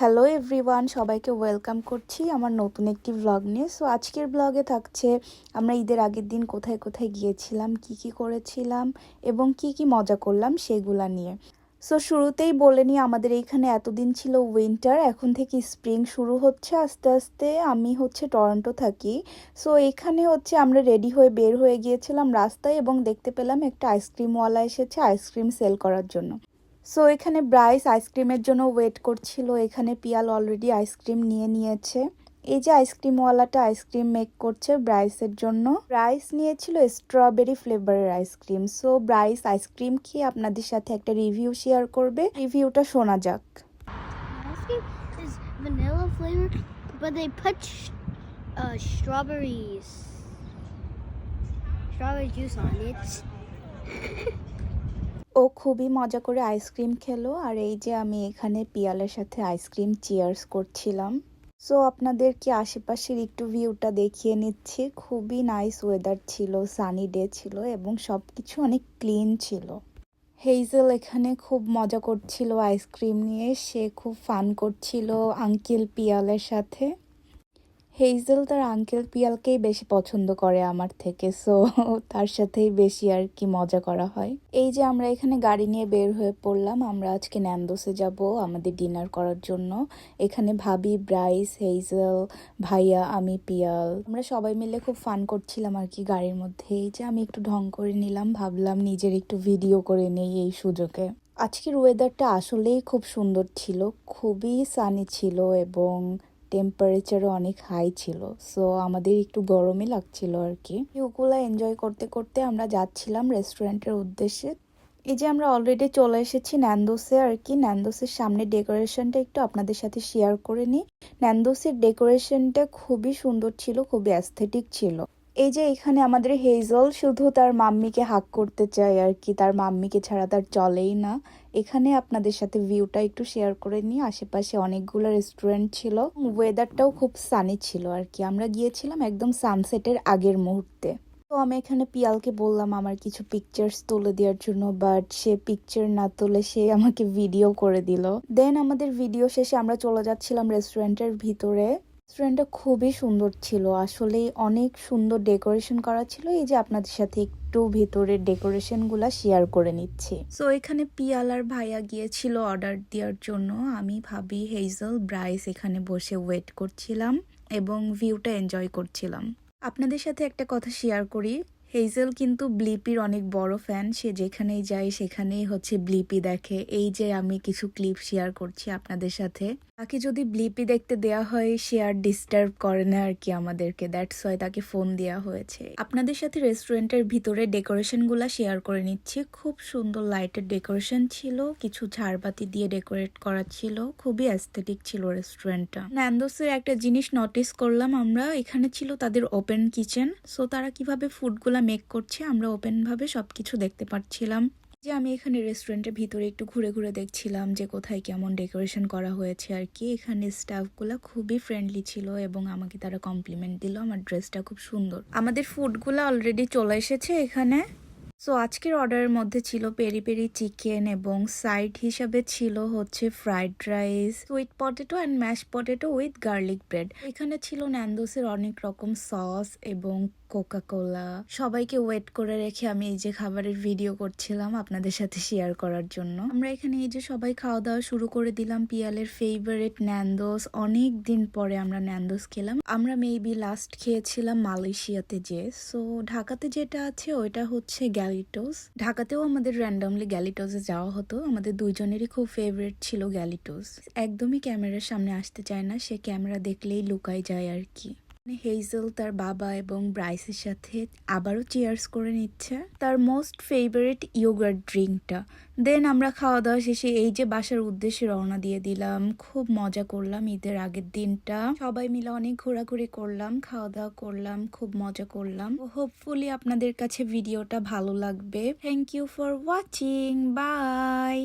Hello everyone, সবাইকে welcome করছি আমার নতুন একটি ব্লগ নিয়ে। সো আজকের ব্লগে থাকছে আমরা ঈদের আগের দিন কোথায় কোথায় গিয়েছিলাম, কি করেছিলাম এবং কি মজা করলাম সেগুলা নিয়ে। সো শুরুতেই বলে নিই, আমাদের এইখানে এতদিন ছিল উইন্টার, এখন থেকে স্প্রিং শুরু হচ্ছে আস্তে আস্তে। আমি টরন্টো থাকি। সো এখানে আমরা রেডি হয়ে বের হয়ে গিয়েছিলাম রাস্তায় এবং দেখতে পেলাম একটা আইসক্রিমওয়ালা এসেছে আইসক্রিম সেল করার জন্য। সো এখানে ব্রাইস আইসক্রিমের জন্য ওয়েট করছিল। এখানে পিয়াল অলরেডি আইসক্রিম নিয়ে নিয়েছে। এই যে আইসক্রিমওয়ালাটা আইসক্রিম মেক করছে ব্রাইসের জন্য। ব্রাইস নিয়েছিল স্ট্রবেরি ফ্লেভারের আইসক্রিম। সো ব্রাইস আইসক্রিম খেয়ে আপনাদের সাথে একটা রিভিউ শেয়ার করবে। রিভিউটা শোনা যাক। Ice cream is vanilla flavored, but they put strawberry juice on it. ও খুবই মজা করে আইসক্রিম খেলো, আর এই যে আমি এখানে পিয়ালের সাথে আইসক্রিম চিয়ার্স করছিলাম। সো আপনাদেরকে আশেপাশের একটু ভিউটা দেখিয়ে নিচ্ছি। খুবই নাইস ওয়েদার ছিল, সানি ডে ছিল এবং সব কিছু অনেক ক্লিন ছিল। হেইজেল এখানে খুব মজা করছিল আইসক্রিম নিয়ে, সে খুব ফান করছিল আঙ্কেল পিয়ালের সাথে। হেইজেল তার আঙ্কেল পিয়ালকেই বেশি পছন্দ করে আমার থেকে, সো তার সাথেই বেশি আর কি মজা করা হয়। এই যে আমরা এখানে গাড়ি নিয়ে বের হয়ে পড়লাম। আমরা আজকে ন্যান্দোসে যাব আমাদের ডিনার করার জন্য। এখানে ভাবি, ব্রাইস, হেইজেল, ভাইয়া, আমি, পিয়াল, আমরা সবাই মিলে খুব ফান করছিলাম আর কি গাড়ির মধ্যে। এই যে আমি একটু ঢং করে নিলাম, ভাবলাম নিজের একটু ভিডিও করে নেই এই সুযোগে। আজকের ওয়েদারটা আসলেই খুব সুন্দর ছিল, খুবই সানি ছিল এবং টেম্পারেচারও অনেক হাই ছিল। সো আমাদের একটু গরমই লাগছিল আর কি। ভিউগুলো এনজয় করতে করতে আমরা যাচ্ছিলাম রেস্টুরেন্টের উদ্দেশ্যে। এই যে আমরা অলরেডি চলে এসেছি ন্যান্দোসে আর কি। ন্যান্দোসের সামনে ডেকোরেশনটা একটু আপনাদের সাথে শেয়ার করে নিই। ন্যান্দোসের ডেকোরেশনটা খুবই সুন্দর ছিল, খুবই অ্যাস্থেটিক ছিল। এই যে এখানে আমাদের হেইজল শুধু তার মাম্মিকে হাগ করতে চায় আর কি, তার মাম্মিকে ছাড়া তার চলেই না। এখানে আপনাদের সাথে ভিউটা একটু শেয়ার করে নিই। আশেপাশে অনেকগুলো রেস্টুরেন্ট ছিল, ওয়েদারটাও খুব সানি ছিল আর কি। আমরা গিয়েছিলাম একদম সানসেটের আগের মুহূর্তে। তো আমি এখানে পিয়ালকে বললাম আমার কিছু পিকচার্স তুলে দেওয়ার জন্য, বাট সে পিকচার না তুলে সে আমাকে ভিডিও করে দিল। দেন আমাদের ভিডিও শেষে আমরা চলে যাচ্ছিলাম রেস্টুরেন্টের ভিতরে। রেস্টুরেন্টটা খুবই সুন্দর ছিল, আসলে অনেক সুন্দর ডেকোরেশন করা ছিল। এই যে আপনাদের সাথে একটু ভিতরের ডেকোরেশন গুলা শেয়ার করে নিচ্ছি। সো এখানে পিয়াল আর ভাইয়া গিয়েছিল অর্ডার দেওয়ার জন্য। আমি, ভাবি, হেইজেল, ব্রাইস এখানে বসে ওয়েট করছিলাম এবং ভিউটা এনজয় করছিলাম। আপনাদের সাথে একটা কথা শেয়ার করি, হেইজেল কিন্তু ব্লিপির অনেক বড় ফ্যান। সে যেখানেই যায় সেখানেই ব্লিপি দেখে। এই যে আমি কিছু ক্লিপ শেয়ার করছি আপনাদের সাথে। তাকে যদি ব্লিপি দেখতে দেয়া হয় সে আর ডিস্টার্ব করে না আর কি আমাদেরকে, দ্যাটস ওয়াই তাকে ফোন দেওয়া হয়েছে। আপনাদের সাথে রেস্টুরেন্টের ভিতরে ডেকোরেশন গুলা শেয়ার করে নিচ্ছি। খুব সুন্দর লাইটের ডেকোরেশন ছিল, কিছু ঝাড়বাতি দিয়ে ডেকোরেট করা ছিল, খুবই অ্যাস্থেটিক ছিল রেস্টুরেন্টটা। ন্যান্দোসের একটা জিনিস নোটিস করলাম আমরা, এখানে ছিল তাদের ওপেন কিচেন। সো তারা কিভাবে ফুডগুলা মেক করছে আমরা ওপেন ভাবে সবকিছু দেখতে পাচ্ছিলাম। যে আমি এখানে রেস্টুরেন্টের ভিতরে একটু ঘুরে ঘুরে দেখছিলাম যে কোথায় কেমন ডেকোরেশন করা হয়েছে আর কি। এখানে স্টাফগুলা খুবই ফ্রেন্ডলি ছিল এবং আমাকে তারা কমপ্লিমেন্ট দিল আমার ড্রেসটা খুব সুন্দর। আমাদের ফুডগুলা অলরেডি চলে এসেছে এখানে। সো আজকের অর্ডারের মধ্যে ছিল পেরি পেরি চিকেন এবং সাইড হিসাবে ছিল fried rice, sweet potato and mash potato with garlic bread. এখানে ছিল ন্যান্দোসের অনেক রকম সস এবং কোকা কোলা। সবাইকে ওয়েট করে রেখে আমি এই যে খাবারের ভিডিও করছিলাম আপনাদের সাথে শেয়ার করার জন্য। আমরা এখানে এই যে সবাই খাওয়া দাওয়া শুরু করে দিলাম। পিয়ালের ফেভারিট ন্যান্দোস, অনেক দিন পরে আমরা ন্যান্দোস খেলাম। আমরা মেবি লাস্ট খেয়েছিলাম মালয়েশিয়াতে যে। সো ঢাকাতে যেটা আছে ওইটা গ্যালিটোস। ঢাকাতেও আমাদের র্যান্ডমলি গ্যালিটোসে যাওয়া হতো, আমাদের দুইজনেরই খুব ফেভারিট ছিল গ্যালিটোস। একদমই ক্যামেরার সামনে আসতে চায় না, সে ক্যামেরা দেখলেই লুকাই যায় আর কি। হেইজেল তার বাবা এবং ব্রাইসের সাথে আবারও চিয়ার্স করে নিচ্ছে তার মোস্ট ফেভারিট ইয়োগার্ট ড্রিঙ্কটা। দেন আমরা খাওয়া দাওয়া শেষে এই যে বাসার উদ্দেশ্যে রওনা দিয়ে দিলাম। খুব মজা করলাম ঈদের আগের দিনটা, সবাই মিলে অনেক ঘোরাঘুরি করলাম, খাওয়া দাওয়া করলাম, খুব মজা করলাম। হোপফুলি আপনাদের কাছে ভিডিওটা ভালো লাগবে। Thank you for watching, by.